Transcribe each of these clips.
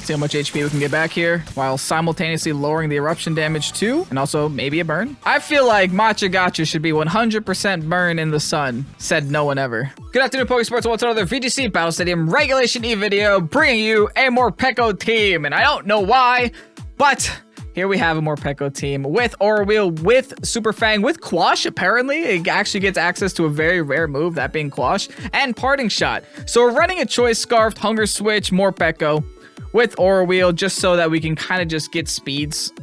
See how much HP we can get back here while simultaneously lowering the eruption damage too, and also maybe a burn. I feel like Matcha Gacha should be 100% burn in the sun. Said no one ever. Good afternoon, Pokésports. What's another VGC Battle Stadium Regulation E video bringing you a Morpeko team, and I don't know why, but here we have a Morpeko team with Aura Wheel, with Super Fang, with Quash. Apparently, it actually gets access to a very rare move, that being Quash, and Parting Shot. So we're running a Choice Scarf, Hunger Switch, Morpeko with Aura Wheel, just so that we can kind of just get speeds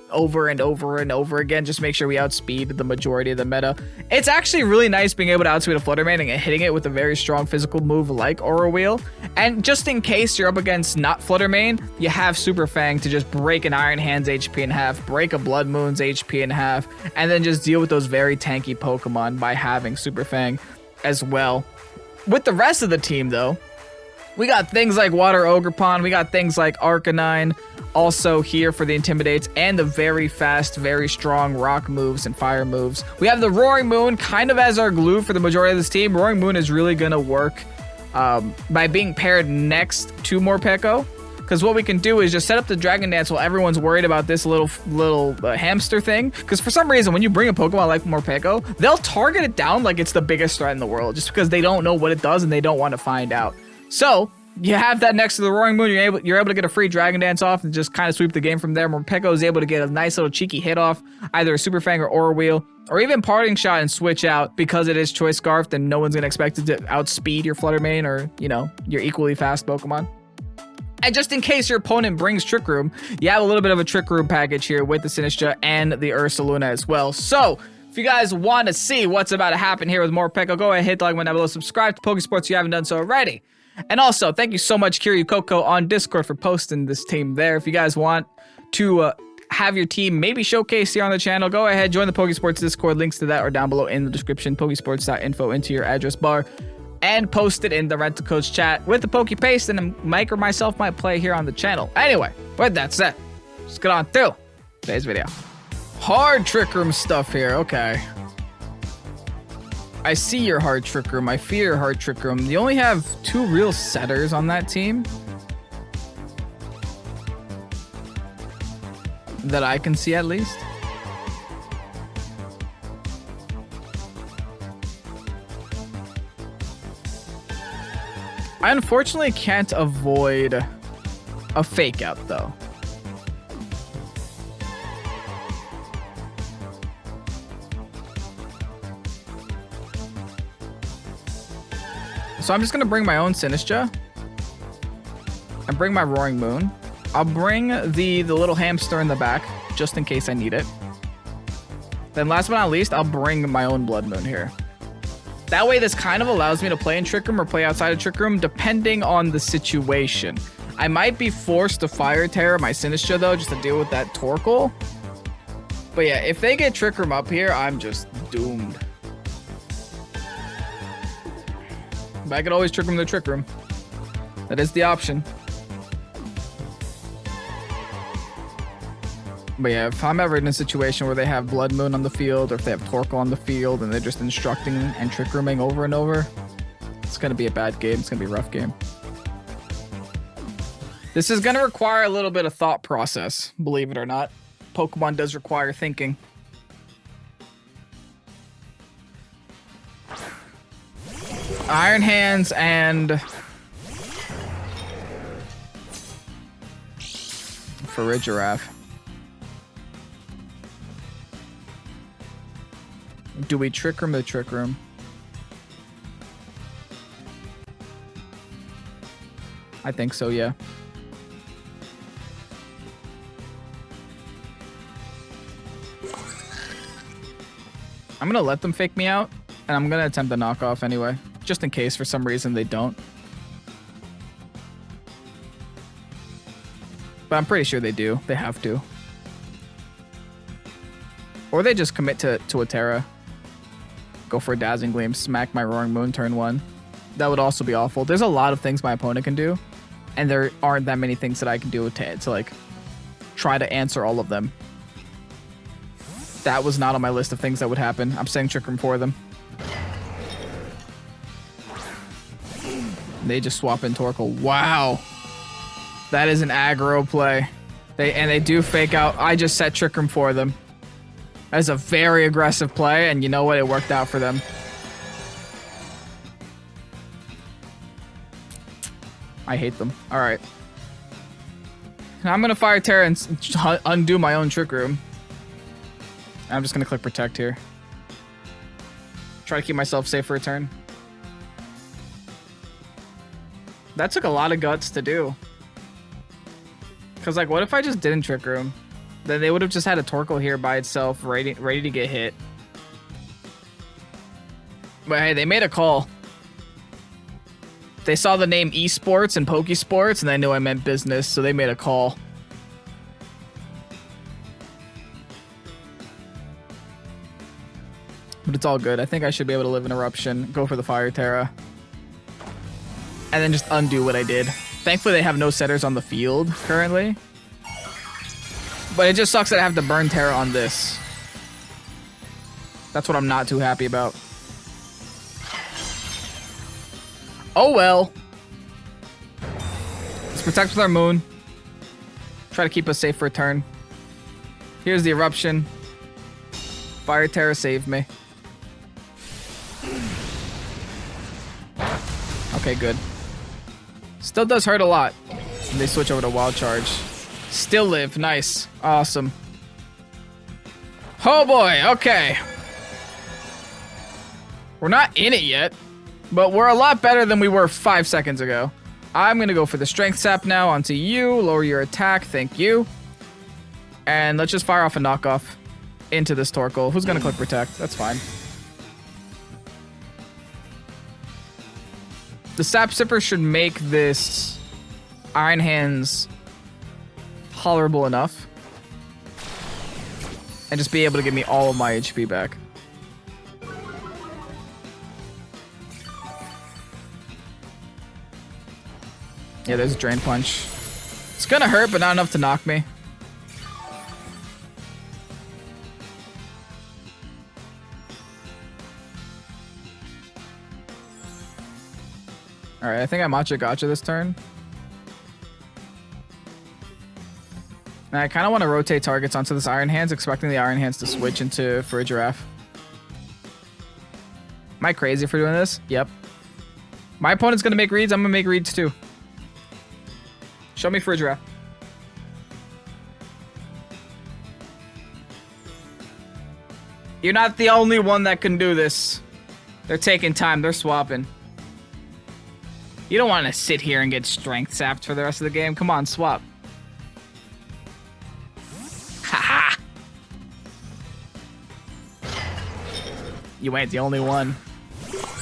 over and over and over again. Just make sure we outspeed the majority of the meta. It's actually really nice being able to outspeed a Fluttermane and hitting it with a very strong physical move like Aura Wheel. And just in case you're up against not Fluttermane, you have Super Fang to just break an Iron Hand's HP in half, break a Blood Moon's HP in half, and then just deal with those very tanky Pokemon by having Super Fang as well. With the rest of the team though, we got things like Water Ogerpon, we got things like Arcanine, also here for the Intimidates, and the very fast, very strong rock moves and fire moves. We have the Roaring Moon kind of as our glue for the majority of this team. Roaring Moon is really going to work by being paired next to Morpeko, because what we can do is just set up the Dragon Dance while everyone's worried about this little hamster thing. Because for some reason, when you bring a Pokemon like Morpeko, they'll target it down like it's the biggest threat in the world, just because they don't know what it does and they don't want to find out. So you have that next to the Roaring Moon, you're able to get a free Dragon Dance off and just kind of sweep the game from there. Morpeko is able to get a nice little cheeky hit off, either a Super Fang or Aura Wheel, or even Parting Shot and switch out. Because it is Choice Scarf, then no one's going to expect it to outspeed your Fluttermane or, you know, your equally fast Pokemon. And just in case your opponent brings Trick Room, you have a little bit of a Trick Room package here with the Sinistcha and the Ursaluna as well. So if you guys want to see what's about to happen here with Morpeko, go ahead, hit the like button down below, subscribe to Pokésports if you haven't done so already. And also, thank you so much, Kiryu Coco on Discord, for posting this team there. If you guys want to have your team maybe showcased here on the channel, go ahead, join the Pokésports Discord. Links to that are down below in the description. Pokesports.info into your address bar, and post it in the Rental Coach chat with the Pokepaste, and Mike or myself might play here on the channel. Anyway, with that said, let's get on through today's video. Hard Trick Room stuff here, okay. I see your hard Trick Room. I fear your hard Trick Room. You only have 2 real setters on that team that I can see, at least. I unfortunately can't avoid a fake out though. So I'm just going to bring my own Sinistcha and bring my Roaring Moon. I'll bring the little hamster in the back just in case I need it. Then last but not least, I'll bring my own Blood Moon here. That way this kind of allows me to play in Trick Room or play outside of Trick Room depending on the situation. I might be forced to Fire Tera my Sinistcha though, just to deal with that Torkoal. But yeah, if they get Trick Room up here, I'm just doomed. But I could always Trick Room the Trick Room. That is the option. But yeah, if I'm ever in a situation where they have Blood Moon on the field, or if they have Torkoal on the field, and they're just instructing and Trick Rooming over and over, it's going to be a bad game. It's going to be a rough game. This is going to require a little bit of thought process, believe it or not. Pokemon does require thinking. Iron Hands and Farigiraf. Do we Trick Room the Trick Room? I think so, yeah. I'm gonna let them fake me out, and I'm gonna attempt the knockoff anyway, just in case for some reason they don't. But I'm pretty sure they do. They have to. Or they just commit to a Tera. Go for a Dazzling Gleam, smack my Roaring Moon turn 1. That would also be awful. There's a lot of things my opponent can do, and there aren't that many things that I can do to like try to answer all of them. That was not on my list of things that would happen. I'm saying Trick Room for them. They just swap in Torkoal. Wow. That is an aggro play. They do fake out. I just set Trick Room for them. That is a very aggressive play, and you know what? It worked out for them. I hate them. All right. I'm going to fire Tera and undo my own Trick Room. I'm just going to click Protect here. Try to keep myself safe for a turn. That took a lot of guts to do. Because, like, what if I just didn't Trick Room? Then they would have just had a Torkoal here by itself, ready to get hit. But hey, they made a call. They saw the name Esports and Pokésports, and they knew I meant business, so they made a call. But it's all good. I think I should be able to live in Eruption, go for the Fire Tera, and then just undo what I did. Thankfully, they have no setters on the field currently. But it just sucks that I have to burn Tera on this. That's what I'm not too happy about. Oh well. Let's protect with our moon. Try to keep us safe for a turn. Here's the Eruption. Fire Tera saved me. Okay, good. Still does hurt a lot. And they switch over to Wild Charge. Still live. Nice. Awesome. Oh boy. Okay. We're not in it yet, but we're a lot better than we were 5 seconds ago. I'm going to go for the Strength Sap now onto you. Lower your attack. Thank you. And let's just fire off a knockoff into this Torkoal. Who's going to click Protect? That's fine. The Sap Sipper should make this Iron Hands tolerable enough. And just be able to give me all of my HP back. Yeah, there's a Drain Punch. It's gonna hurt, but not enough to knock me. Alright, I think I Matcha Gotcha this turn. And I kind of want to rotate targets onto this Iron Hands, expecting the Iron Hands to switch into for a Giraffe. Am I crazy for doing this? Yep. My opponent's going to make reads. I'm going to make reads too. Show me for a Giraffe. You're not the only one that can do this. They're taking time. They're swapping. You don't want to sit here and get Strength Sapped for the rest of the game. Come on, swap. Haha. You ain't the only one.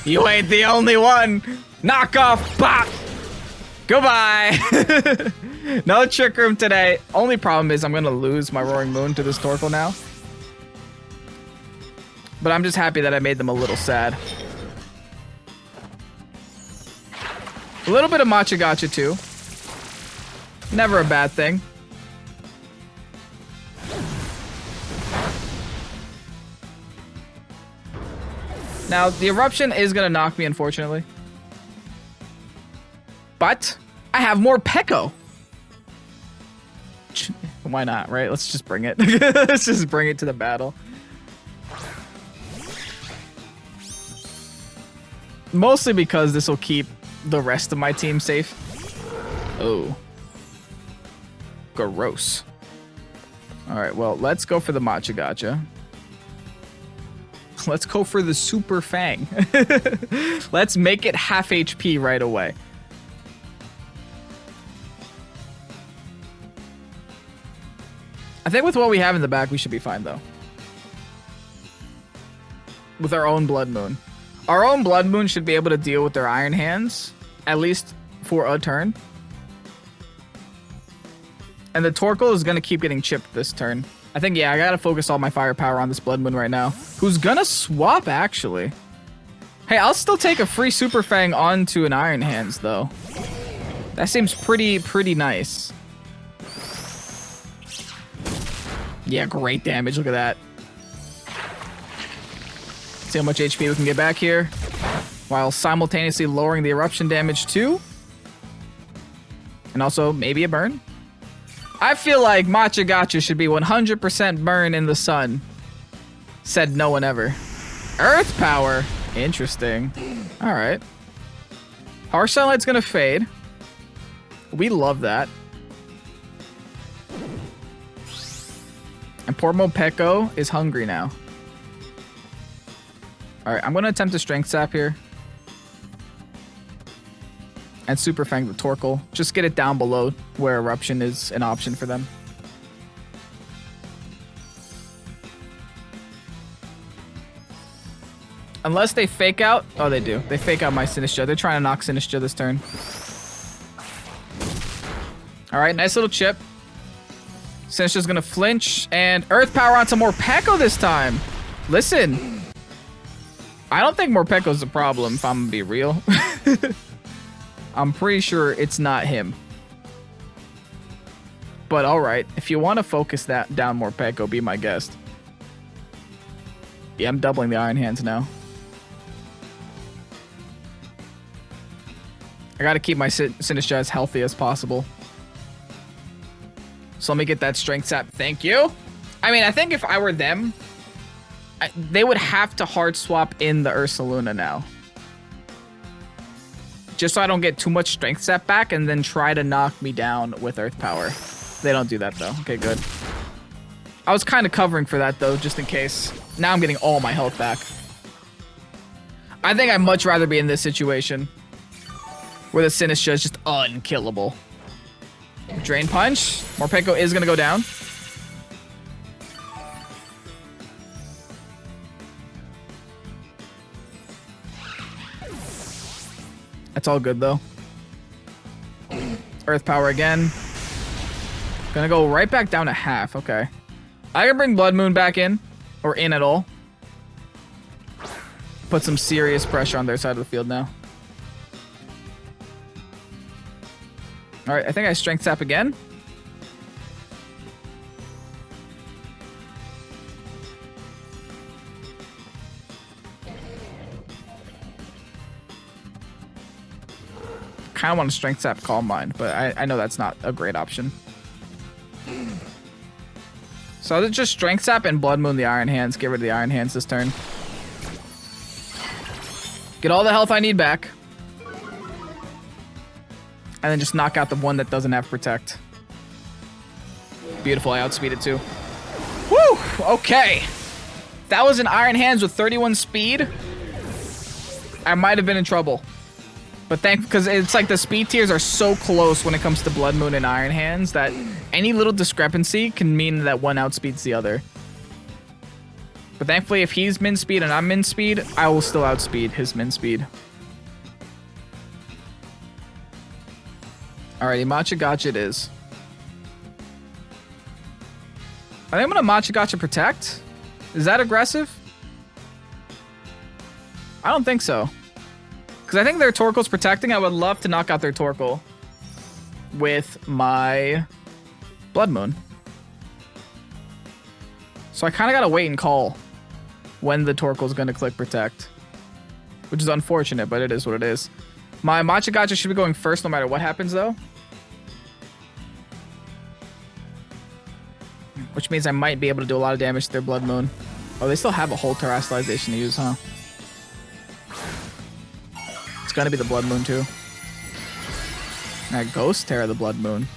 You ain't the only one. Knock off. Bop. Goodbye. No Trick Room today. Only problem is I'm going to lose my Roaring Moon to this Torkoal now. But I'm just happy that I made them a little sad. A little bit of Matcha Gotcha too. Never a bad thing. Now, the Eruption is going to knock me, unfortunately. But I have more Peko. Why not, right? Let's just bring it. Let's just bring it to the battle. Mostly because this will keep the rest of my team safe. Oh. Gross. Alright, well, let's go for the Matcha Gotcha. Let's go for the Super Fang. Let's make it half HP right away. I think with what we have in the back, we should be fine, though. With our own Blood Moon. Our own Blood Moon should be able to deal with their Iron Hands, at least for a turn. And the Torkoal is going to keep getting chipped this turn. I think, yeah, I got to focus all my firepower on this Blood Moon right now. Who's going to swap, actually? Hey, I'll still take a free Super Fang onto an Iron Hands, though. That seems pretty nice. Yeah, great damage. Look at that. See how much HP we can get back here, while simultaneously lowering the Eruption damage too. And also maybe a burn. I feel like Matcha Gotcha should be 100% burn in the sun. Said no one ever. Earth power. Interesting. All right. Harsh Sunlight's gonna fade. We love that. And poor Morpeko is hungry now. All right, I'm gonna attempt a Strength Sap here. And Super Fang the Torkoal. Just get it down below where Eruption is an option for them. Unless they fake out. Oh, they do. They fake out my Sinistcha. They're trying to knock Sinistcha this turn. All right, nice little chip. Sinistcha's gonna flinch and Earth Power onto Morpeko this time. Listen, I don't think Morpeko's the problem, if I'm gonna be real. I'm pretty sure it's not him. But all right, if you want to focus that down Morpeko, be my guest. Yeah, I'm doubling the Iron Hands now. I gotta keep my Sinistcha as healthy as possible. So let me get that Strength Sap. Thank you. I mean, I think if I were them, they would have to hard swap in the Ursaluna now. Just so I don't get too much Strength Sap back and then try to knock me down with Earth Power. They don't do that though. Okay, good. I was kind of covering for that though, just in case. Now I'm getting all my health back. I think I'd much rather be in this situation where the Sinistcha is just unkillable. Drain Punch. Morpeko is going to go down. That's all good, though. Earth Power again. Gonna go right back down to half. Okay. I can bring Blood Moon back in. Or in at all. Put some serious pressure on their side of the field now. Alright, I think I Strength Sap again. Kind of want to Strength Sap Calm Mind, but I know that's not a great option. So I'll just Strength Sap and Blood Moon the Iron Hands. Get rid of the Iron Hands this turn. Get all the health I need back. And then just knock out the one that doesn't have Protect. Beautiful, I outspeeded too. Woo! Okay. That was an Iron Hands with 31 speed. I might have been in trouble. But because it's like the speed tiers are so close when it comes to Blood Moon and Iron Hands that any little discrepancy can mean that one outspeeds the other. But thankfully, if he's min speed and I'm min speed, I will still outspeed his min speed. Alrighty, Matcha Gotcha it is. I think I'm gonna Matcha Gotcha Protect. Is that aggressive? I don't think so. Because I think their Torkoal's protecting. I would love to knock out their Torkoal with my Blood Moon. So I kind of gotta wait and call when the Torkoal's gonna click Protect. Which is unfortunate, but it is what it is. My Matcha Gotcha should be going first no matter what happens though. Which means I might be able to do a lot of damage to their Blood Moon. Oh, they still have a whole Terastallization to use, huh? It's gonna be the Blood Moon too. Alright, Ghost Tera the Blood Moon.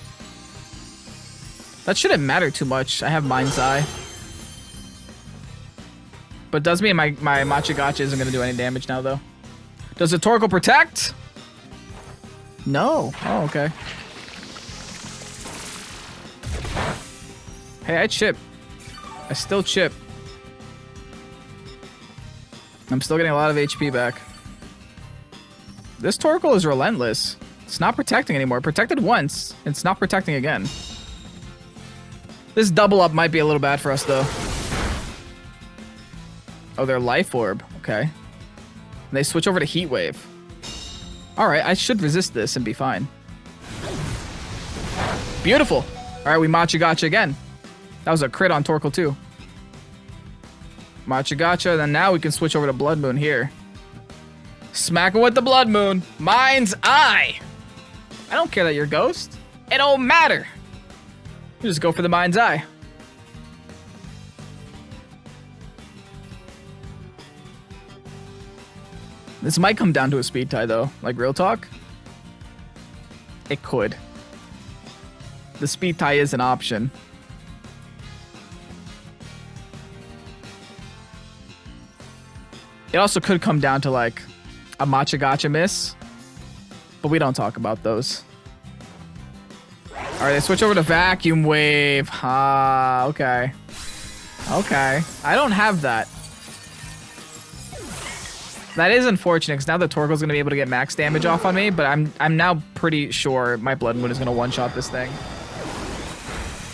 That shouldn't matter too much. I have Mind's Eye. But does mean my Matcha Gotcha isn't gonna do any damage now though. Does the Torkoal protect? No. Oh, okay. Hey, I chip. I still chip. I'm still getting a lot of HP back. This Torkoal is relentless. It's not protecting anymore. It protected once. It's not protecting again. This double up might be a little bad for us though. Oh, their Life Orb. Okay. And they switch over to Heat Wave. Alright, I should resist this and be fine. Beautiful. Alright, we Matcha Gotcha again. That was a crit on Torkoal too. Matcha Gotcha, then now we can switch over to Blood Moon here. Smack him with the Blood Moon. Mind's Eye. I don't care that you're Ghost. It don't matter. You just go for the mind's eye. This might come down to a speed tie, though. Like, real talk. It could. The speed tie is an option. It also could come down to, like, a matcha gotcha miss. But we don't talk about those. Alright, they switch over to Vacuum Wave. Ah, okay. Okay. I don't have that. That is unfortunate, because now the Torko's going to be able to get max damage off on me, but I'm now pretty sure my Blood Moon is going to one-shot this thing.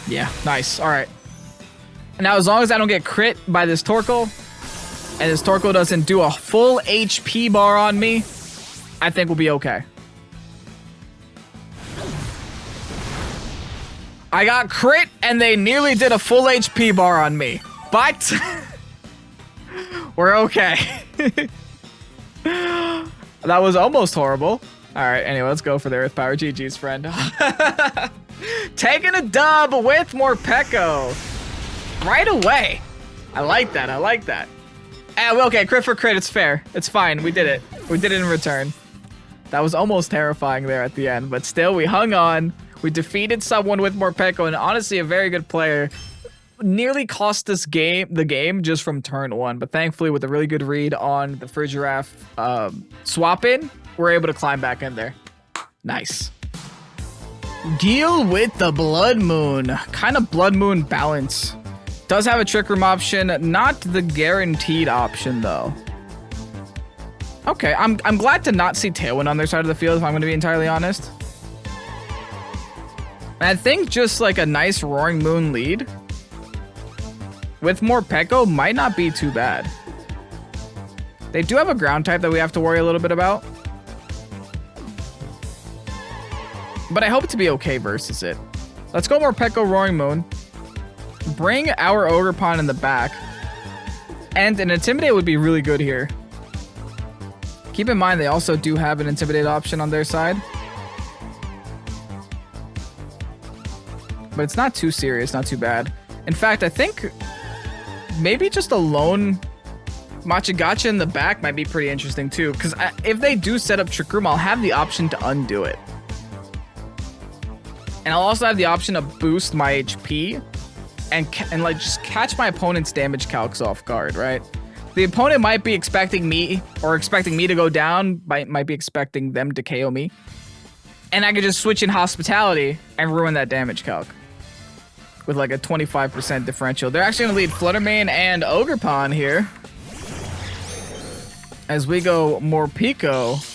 Yeah, nice. Alright. Now, as long as I don't get crit by this Torko, and this Torko doesn't do a full HP bar on me, I think we'll be okay. I got crit, and they nearly did a full HP bar on me. But we're okay. That was almost horrible. Alright, anyway, let's go for the Earth Power. GG's, friend. Taking a dub with Morpeko. Right away. I like that. I like that. Okay, crit for crit. It's fair. It's fine. We did it. We did it in return. That was almost terrifying there at the end, but still, we hung on. We defeated someone with Morpeko, and honestly, a very good player. Nearly cost us the game just from turn 1, but thankfully, with a really good read on the Frigiraffe swap in, we're able to climb back in there. Nice. Deal with the Blood Moon. Kind of Blood Moon balance. Does have a Trick Room option, not the guaranteed option though. Okay, I'm glad to not see Tailwind on their side of the field, if I'm going to be entirely honest. I think just like a nice Roaring Moon lead with Morpeko might not be too bad. They do have a ground type that we have to worry a little bit about, but I hope to be okay versus it. Let's go Morpeko Roaring Moon. Bring our Ogerpon in the back. And an Intimidate would be really good here. Keep in mind they also do have an Intimidate option on their side. But it's not too serious, not too bad. In fact, I think maybe just a lone Machagacha in the back might be pretty interesting too. Because if they do set up Trick Room, I'll have the option to undo it. And I'll also have the option to boost my HP and like just catch my opponent's damage calcs off guard, right? The opponent might be expecting me to go down, might be expecting them to KO me. And I could just switch in Hospitality and ruin that damage calc with like a 25% differential. They're actually going to lead Fluttermane and Ogerpon here as we go Morpeko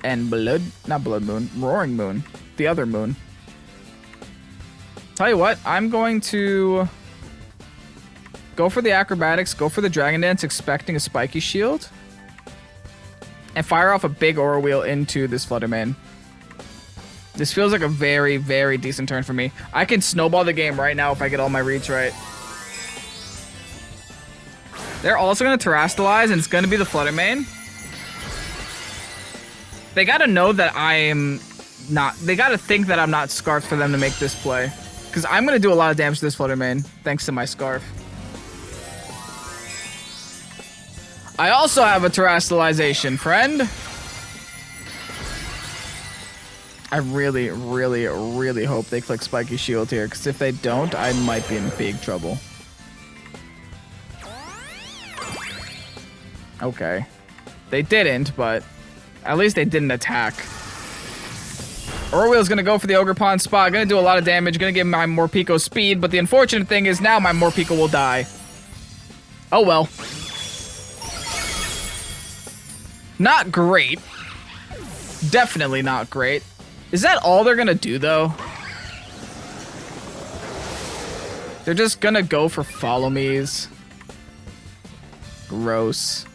and Roaring Moon, the other moon. Tell you what, I'm going to go for the Acrobatics, go for the Dragon Dance, expecting a Spiky Shield, and fire off a big Aura Wheel into this Fluttermane. This feels like a very, very decent turn for me. I can snowball the game right now if I get all my reads right. They're also going to Terrastalize, and it's going to be the Fluttermane. They got to know that I am not... They got to think that I'm not Scarfed for them to make this play. Because I'm going to do a lot of damage to this Fluttermane, thanks to my Scarf. I also have a Terrastalization, friend. I really, really, really hope they click Spiky Shield here, because if they don't, I might be in big trouble. Okay. They didn't, but at least they didn't attack. Aura Wheel's gonna go for the Ogerpon spot, gonna do a lot of damage, gonna give my Morpeko speed, but the unfortunate thing is now my Morpeko will die. Oh well. Not great. Definitely not great. Is that all they're gonna do, though? They're just gonna go for Follow Me's. Gross.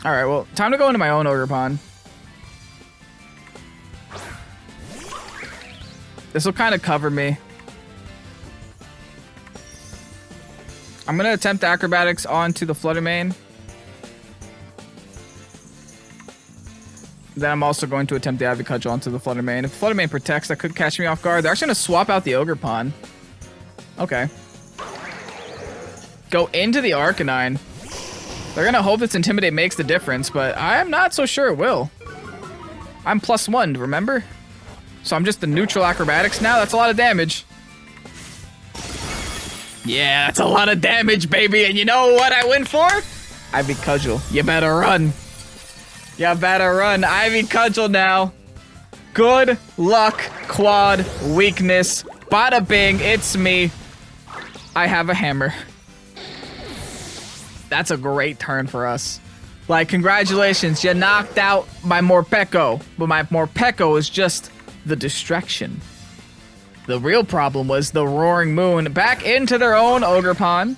Alright, well, time to go into my own Ogerpon. This will kind of cover me. I'm going to attempt Acrobatics onto the Fluttermane. Then I'm also going to attempt the Ivy Cudgel onto the Flutter Mane. If Flutter Mane protects, that could catch me off guard. They're actually going to swap out the Ogerpon. Okay. Go into the Arcanine. They're going to hope this Intimidate makes the difference, but I'm not so sure it will. I'm +1, remember? So I'm just the neutral acrobatics now. That's a lot of damage. Yeah, that's a lot of damage, baby. And you know what I went for? Ivy Cudgel. You better run. You better run. Ivy Cudgel now. Good luck, quad weakness. Bada bing, it's me. I have a hammer. That's a great turn for us. Like, congratulations, you knocked out my Morpeko. But my Morpeko is just the distraction. The real problem was the Roaring Moon back into their own Ogerpon.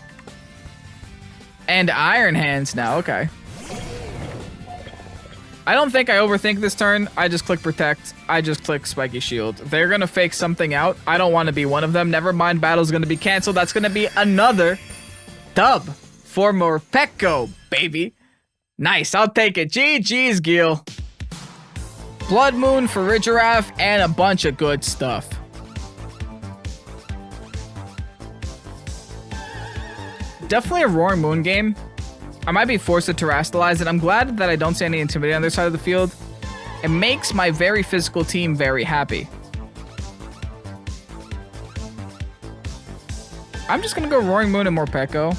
And Iron Hands now, okay. I don't think I overthink this turn. I just click Protect. I just click Spiky Shield. They're gonna fake something out. I don't want to be one of them. Never mind, battle's gonna be canceled. That's gonna be another dub for Morpeko, baby. Nice, I'll take it. GG's, Gil. Blood Moon for Ridgiraffe and a bunch of good stuff. Definitely a Roaring Moon game. I might be forced to terrestrialize it. I'm glad that I don't see any Intimidate on their side of the field. It makes my very physical team very happy. I'm just gonna go Roaring Moon and Morpeko.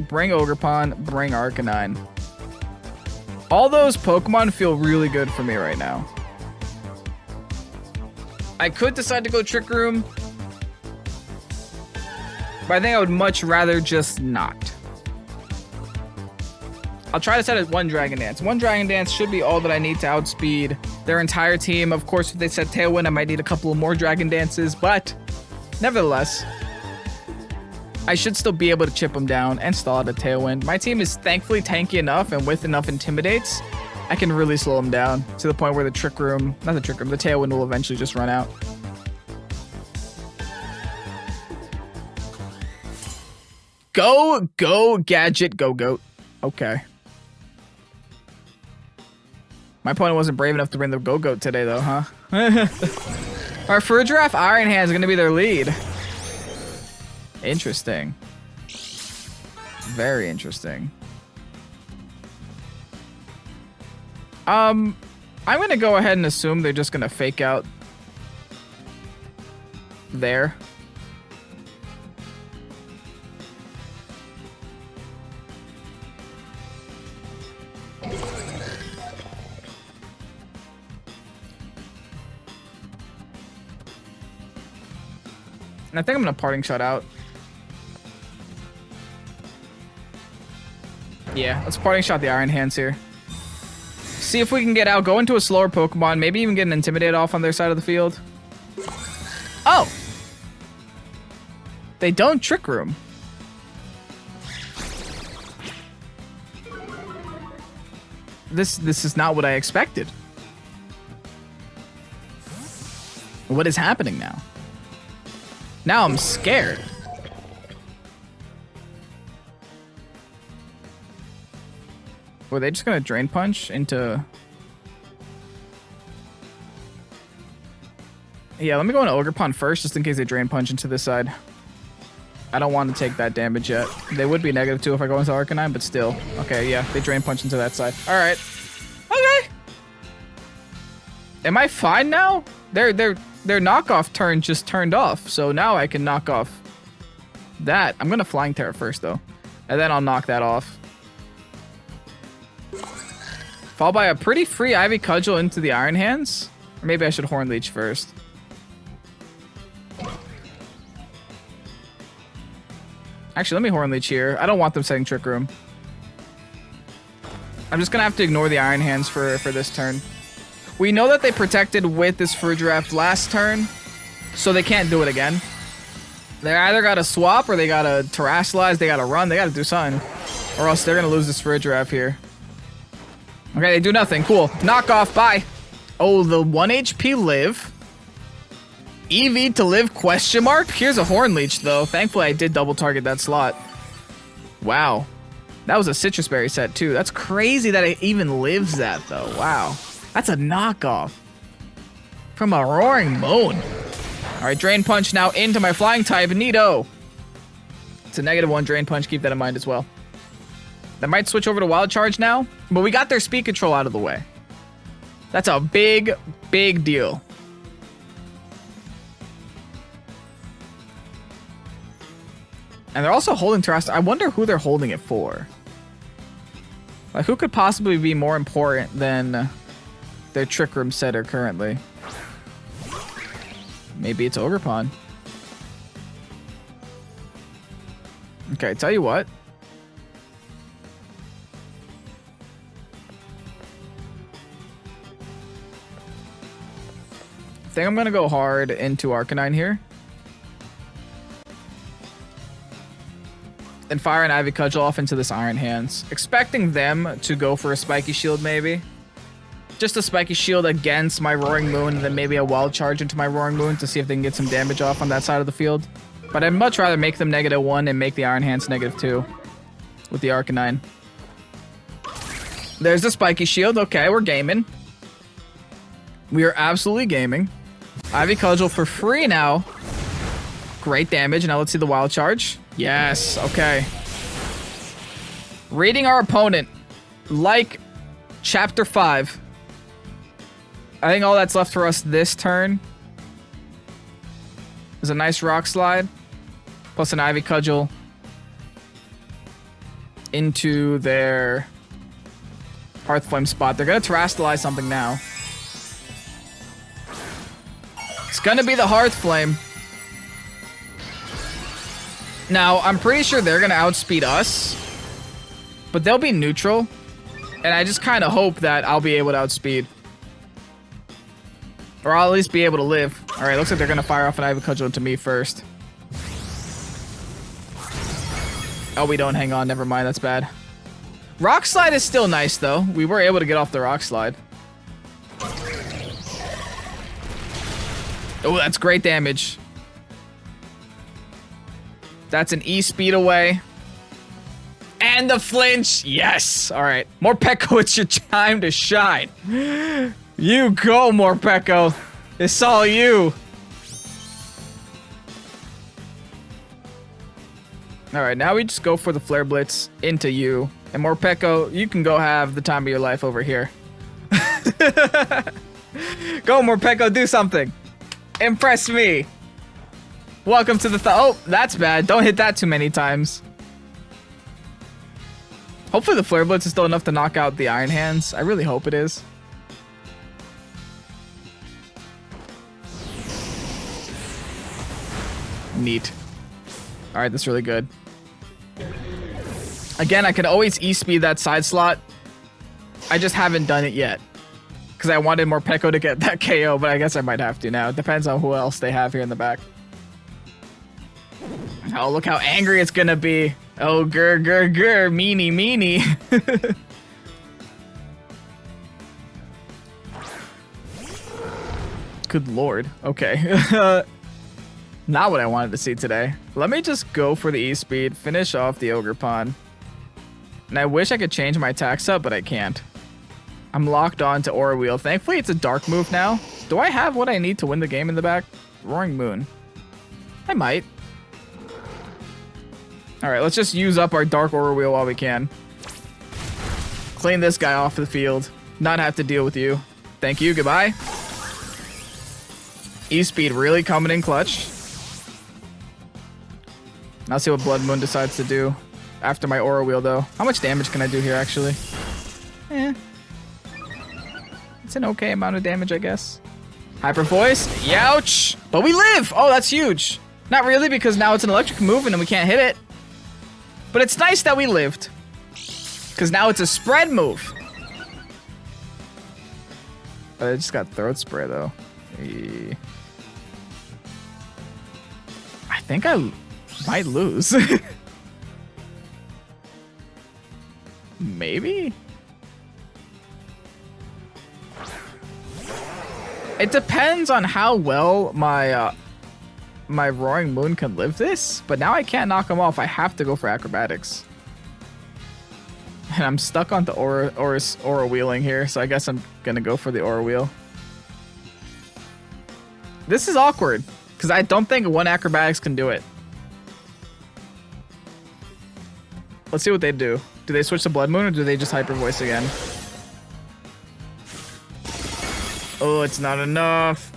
Bring Ogerpon, bring Arcanine. All those Pokemon feel really good for me right now. I could decide to go Trick Room, but I think I would much rather just not. I'll try to set it 1 Dragon Dance. 1 Dragon Dance should be all that I need to outspeed their entire team. Of course, if they set Tailwind, I might need a couple of more Dragon Dances, but nevertheless, I should still be able to chip them down and stall out a Tailwind. My team is thankfully tanky enough, and with enough Intimidates, I can really slow them down to the point where the Trick Room, not the Trick Room, the Tailwind will eventually just run out. Go, go, Gadget, go, goat. Okay. My opponent wasn't brave enough to bring the Go-Goat today, though, huh? Alright, for Ridgiraffe, Iron Hand is going to be their lead. Interesting. Very interesting. I'm going to go ahead and assume they're just going to fake out there. And I think I'm going to Parting Shot out. Yeah, let's Parting Shot the Iron Hands here. See if we can get out, go into a slower Pokemon, maybe even get an Intimidate off on their side of the field. Oh! They don't Trick Room. This is not what I expected. What is happening now? Now I'm scared. Were they just gonna Drain Punch into... Yeah, let me go into Ogerpon first, just in case they Drain Punch into this side. I don't want to take that damage yet. They would be -2 if I go into Arcanine, but still. Okay, yeah, they Drain Punch into that side. Alright. Okay. Am I fine now? Their knockoff turn just turned off, so now I can knock off that. I'm gonna Flying Tera first, though. And then I'll knock that off. Followed by a pretty free Ivy Cudgel into the Iron Hands. Or maybe I should Horn Leech first. Actually, let me Horn Leech here. I don't want them setting Trick Room. I'm just gonna have to ignore the Iron Hands for this turn. We know that they protected with this Ridgiraffe last turn, so they can't do it again. They either gotta swap or they gotta terrestrialize, they gotta run, they gotta do something. Or else they're gonna lose this Ridgiraffe here. Okay, they do nothing. Cool. Knock off, bye. Oh, the 1 HP live. EV to live, question mark? Here's a Horn Leech, though. Thankfully, I did double target that slot. Wow. That was a Citrus Berry set, too. That's crazy that it even lives that, though. Wow. That's a knockoff from a Roaring Moon. All right, Drain Punch now into my Flying type, Neato. It's a -1 Drain Punch, keep that in mind as well. That might switch over to Wild Charge now, but we got their speed control out of the way. That's a big, big deal. And they're also holding Terrestrial. I wonder who they're holding it for. Like, who could possibly be more important than their Trick Room setter currently? Maybe it's Ogerpon. Okay, tell you what. I think I'm gonna go hard into Arcanine here. And fire an Ivy Cudgel off into this Iron Hands. Expecting them to go for a Spiky Shield maybe. Just a Spiky Shield against my Roaring Moon, and then maybe a Wild Charge into my Roaring Moon to see if they can get some damage off on that side of the field. But I'd much rather make them -1 and make the Iron Hands -2 with the Arcanine. There's the Spiky Shield. Okay, we're gaming. We are absolutely gaming. Ivy Cudgel for free now. Great damage. Now let's see the Wild Charge. Yes, okay. Reading our opponent like Chapter 5. I think all that's left for us this turn is a nice Rock Slide plus an Ivy Cudgel into their Hearth Flame spot. They're going to Terrastalize something now. It's going to be the Hearth Flame. Now, I'm pretty sure they're going to outspeed us, but they'll be neutral, and I just kind of hope that I'll be able to outspeed. Or I'll at least be able to live. Alright, looks like they're going to fire off an Ivy Cudgel into me first. Oh, we don't. Hang on. Never mind. That's bad. Rock Slide is still nice, though. We were able to get off the Rock Slide. Oh, that's great damage. That's an E-speed away. And the flinch. Yes. All right. Morpeko, it's your time to shine. You go, Morpeko. It's all you. All right. Now we just go for the Flare Blitz into you. And Morpeko, you can go have the time of your life over here. Go, Morpeko. Do something. Impress me. Welcome to the oh, that's bad. Don't hit that too many times. Hopefully the Flare Blitz is still enough to knock out the Iron Hands. I really hope it is. Neat. Alright, that's really good. Again, I could always E-speed that side slot. I just haven't done it yet. Because I wanted Morpeko to get that KO, but I guess I might have to now. It depends on who else they have here in the back. Oh, look how angry it's gonna be. Oh, grr, grr, grr, meanie, meanie. Good lord. Okay. Not what I wanted to see today. Let me just go for the E-speed, finish off the Ogerpon. And I wish I could change my attack up, but I can't. I'm locked on to Aura Wheel. Thankfully, it's a dark move now. Do I have what I need to win the game in the back? Roaring Moon. I might. Alright, let's just use up our Dark Aura Wheel while we can. Clean this guy off the field. Not have to deal with you. Thank you, goodbye. E-speed really coming in clutch. I'll see what Blood Moon decides to do after my Aura Wheel, though. How much damage can I do here, actually? Eh. It's an okay amount of damage, I guess. Hyper Voice. Youch! But we live! Oh, that's huge. Not really, because now it's an electric move and we can't hit it. But it's nice that we lived. Because now it's a spread move. I just got Throat Spray, though. I think I might lose. Maybe? It depends on how well my my Roaring Moon can live this, but now I can't knock him off. I have to go for Acrobatics. And I'm stuck on the aura wheeling here, so I guess I'm gonna go for the aura wheel. This is awkward, because I don't think one acrobatics can do it. Let's see what they do. Do they switch to Blood Moon, or do they just Hyper Voice again? Oh, it's not enough.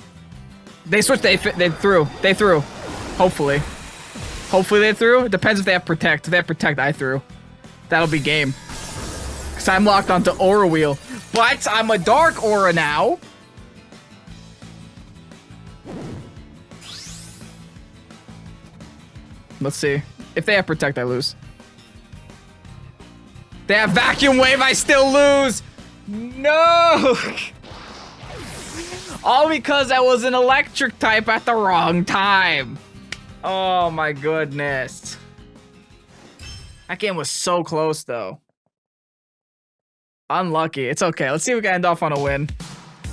They switched, they threw. Hopefully. Hopefully they threw. It depends if they have Protect. If they have Protect, I threw. That'll be game. Because I'm locked onto Aura Wheel. But I'm a Dark Aura now. Let's see. If they have Protect, I lose. They have Vacuum Wave, I still lose. No. All because I was an electric type at the wrong time. Oh my goodness. That game was so close though. Unlucky. It's okay. Let's see if we can end off on a win.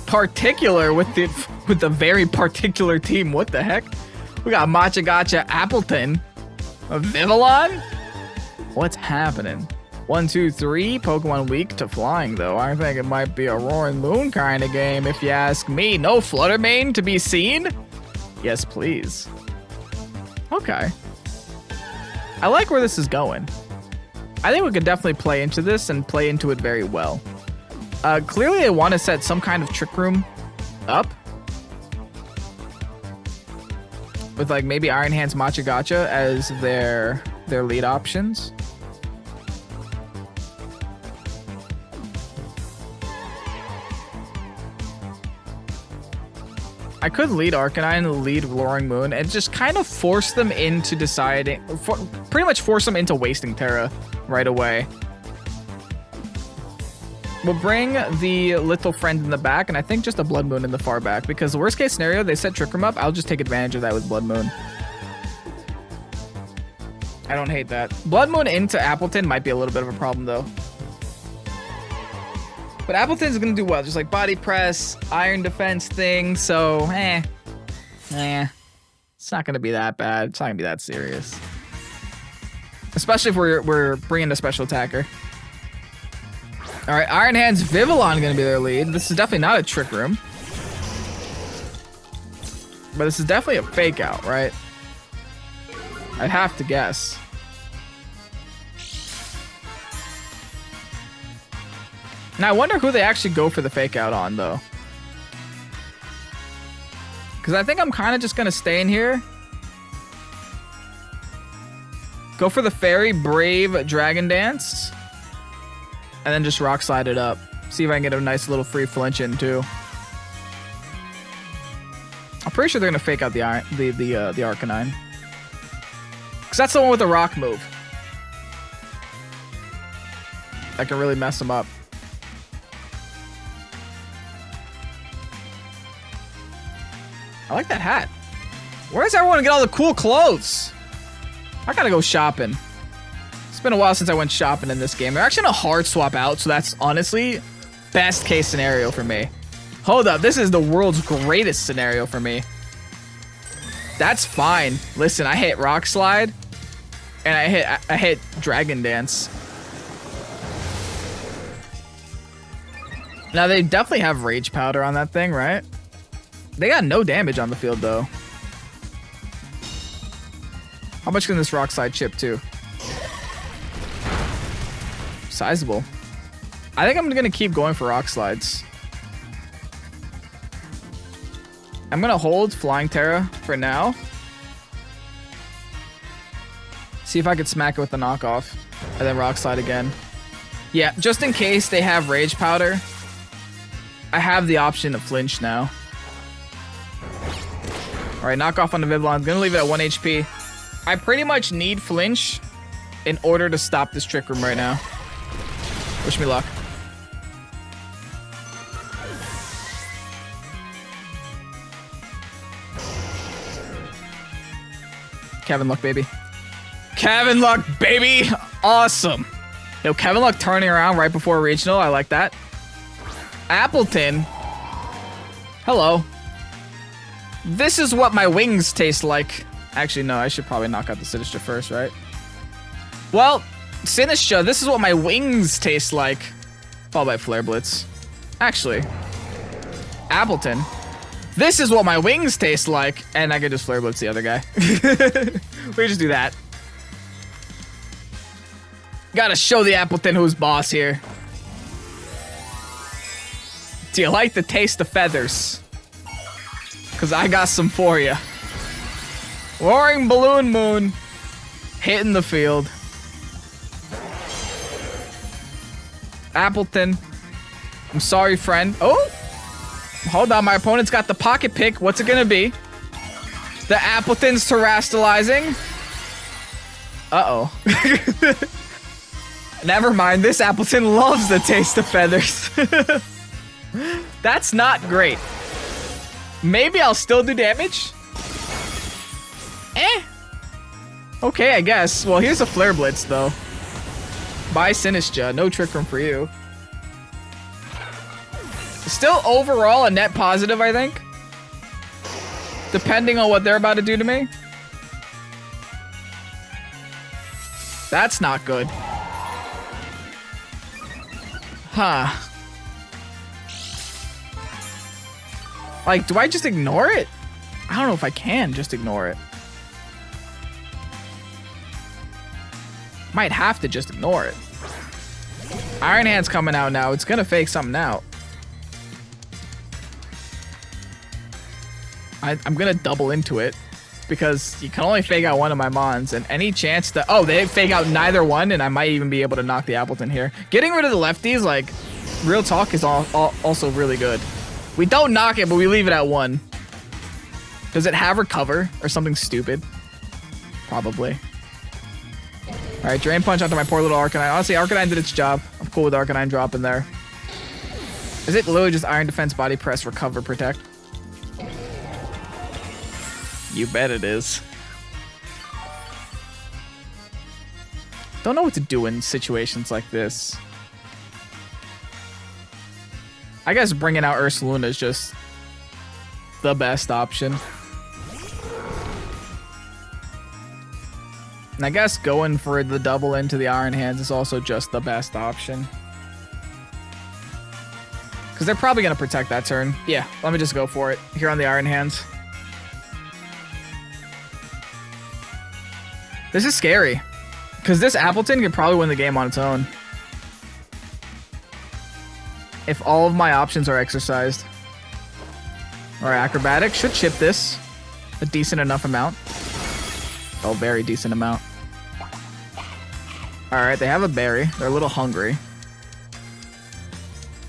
Particular with the very particular team. What the heck? We got Matcha Gotcha Appleton. A Vivillon? What's happening? 1, 2, 3. Pokemon weak to flying, though. I think it might be a Roaring Moon kind of game, if you ask me. No Fluttermane to be seen? Yes, please. Okay. I like where this is going. I think we could definitely play into this and play into it very well. Clearly, I want to set some kind of Trick Room up. With, like, maybe Iron Hands Matcha Gotcha as their lead options. I could lead Arcanine, lead Roaring Moon, and just kind of force them into deciding, pretty much force them into wasting Tera right away. We'll bring the little friend in the back, and I think just a Blood Moon in the far back, because the worst case scenario, they set Trick Room up, I'll just take advantage of that with Blood Moon. I don't hate that. Blood Moon into Appleton might be a little bit of a problem, though. But Appleton's gonna do well, just like Body Press, Iron Defense thing, so it's not gonna be that bad. It's not gonna be that serious. Especially if we're bringing a special attacker. All right, Iron Hands Vivillon gonna be their lead. This is definitely not a Trick Room. But this is definitely a Fake Out, right? I'd have to guess. Now, I wonder who they actually go for the Fake Out on, though. Because I think I'm kind of just going to stay in here. Go for the Fairy, Brave, Dragon Dance. And then just Rock Slide it up. See if I can get a nice little free flinch in, too. I'm pretty sure they're going to Fake Out the Arcanine. Because that's the one with the Rock move. That can really mess them up. I like that hat. Where's everyone to get all the cool clothes? I gotta go shopping. It's been a while since I went shopping in this game. They're actually gonna hard swap out, so that's honestly best case scenario for me. Hold up, this is the world's greatest scenario for me. That's fine. Listen, I hit Rock Slide, and I hit Dragon Dance. Now they definitely have Rage Powder on that thing, right? They got no damage on the field, though. How much can this Rock Slide chip, too? Sizable. I think I'm going to keep going for Rock Slides. I'm going to hold Flying Tera for now. See if I can smack it with the knockoff. And then Rock Slide again. Yeah, just in case they have Rage Powder, I have the option to flinch now. Alright, knock off on the Vivillon. I'm gonna leave it at 1 HP. I pretty much need flinch in order to stop this Trick Room right now. Wish me luck. Kevin Luck, baby. Kevin Luck, baby! Awesome. Yo, Kevin Luck turning around right before regional. I like that. Appleton. Hello. This is what my wings taste like. Actually, no, I should probably knock out the Sinister first, right? Well, Sinistra, this is what my wings taste like. Followed by Flare Blitz. Actually, Appleton. This is what my wings taste like. And I could just Flare Blitz the other guy. We just do that. Gotta show the Appleton who's boss here. Do you like the taste of feathers? Cause I got some for you. Roaring Balloon Moon. Hitting the field. Appleton. I'm sorry, friend. Oh! Hold on, my opponent's got the pocket pick. What's it gonna be? The Appleton's terastalizing. Uh-oh. Never mind, this Appleton loves the taste of feathers. That's not great. Maybe I'll still do damage? Eh. Okay, I guess. Well, here's a Flare Blitz, though. Bye, Sinistra. No Trick Room for you. Still overall a net positive, I think. Depending on what they're about to do to me. That's not good. Huh. Like, do I just ignore it? I don't know if I can just ignore it. Might have to just ignore it. Iron Hand's coming out now. It's gonna fake something out. I'm gonna double into it because you can only fake out one of my mons, and any chance that they fake out neither one, and I might even be able to knock the Appleton here. Getting rid of the lefties, like, real talk, is also really good. We don't knock it, but we leave it at 1. Does it have recover or something stupid? Probably. All right, Drain Punch onto my poor little Arcanine. Honestly, Arcanine did its job. I'm cool with Arcanine dropping there. Is it literally just Iron Defense, Body Press, Recover, Protect? You bet it is. Don't know what to do in situations like this. I guess bringing out Ursaluna is just the best option. And I guess going for the double into the Iron Hands is also just the best option. Because they're probably going to protect that turn. Yeah, let me just go for it here on the Iron Hands. This is scary. Because this Appleton could probably win the game on its own. If all of my options are exercised. Alright, Acrobatic should chip this a decent enough amount. Oh, very decent amount. Alright, they have a berry. They're a little hungry.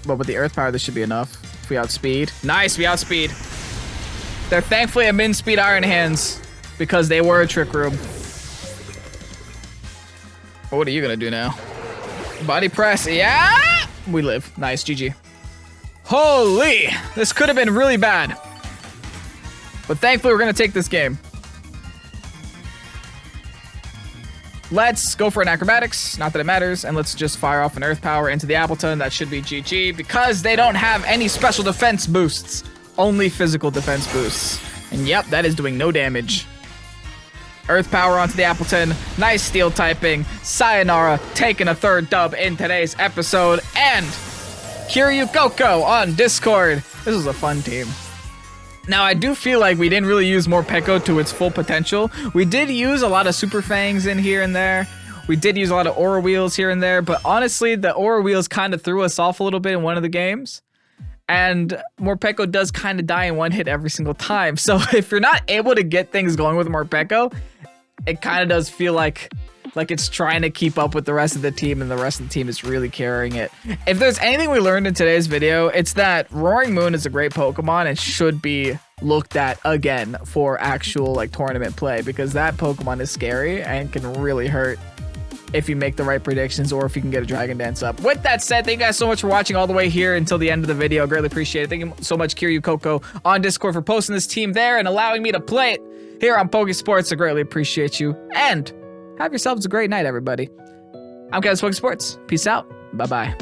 But with the Earth Power, this should be enough. If we outspeed. Nice, we outspeed. They're thankfully a min-speed Iron Hands because they were a Trick Room. But what are you gonna do now? Body Press, yeah! We live. Nice, GG. Holy! This could have been really bad. But thankfully, we're gonna take this game. Let's go for an Acrobatics, not that it matters, and let's just fire off an Earth Power into the Appleton. That should be GG, because they don't have any special defense boosts. Only physical defense boosts. And yep, that is doing no damage. Earth Power onto the Appleton. Nice Steel typing. Sayonara taking a 3rd dub in today's episode. And Kiryu Coco on Discord. This was a fun team. Now, I do feel like we didn't really use Morpeko to its full potential. We did use a lot of Super Fangs in here and there. We did use a lot of Aura Wheels here and there. But honestly, the Aura Wheels kind of threw us off a little bit in one of the games. And Morpeko does kind of die in one hit every single time. So if you're not able to get things going with Morpeko, it kind of does feel like it's trying to keep up with the rest of the team, and the rest of the team is really carrying it. If there's anything we learned in today's video, it's that Roaring Moon is a great Pokemon and should be looked at again for actual tournament play, because that Pokemon is scary and can really hurt if you make the right predictions or if you can get a Dragon Dance up. With that said, thank you guys so much for watching all the way here until the end of the video. Greatly appreciate it. Thank you so much, Kiryu Coco on Discord, for posting this team there and allowing me to play it here on Pokésports. I greatly appreciate you. And have yourselves a great night, everybody. I'm Pokésports. Peace out. Bye-bye.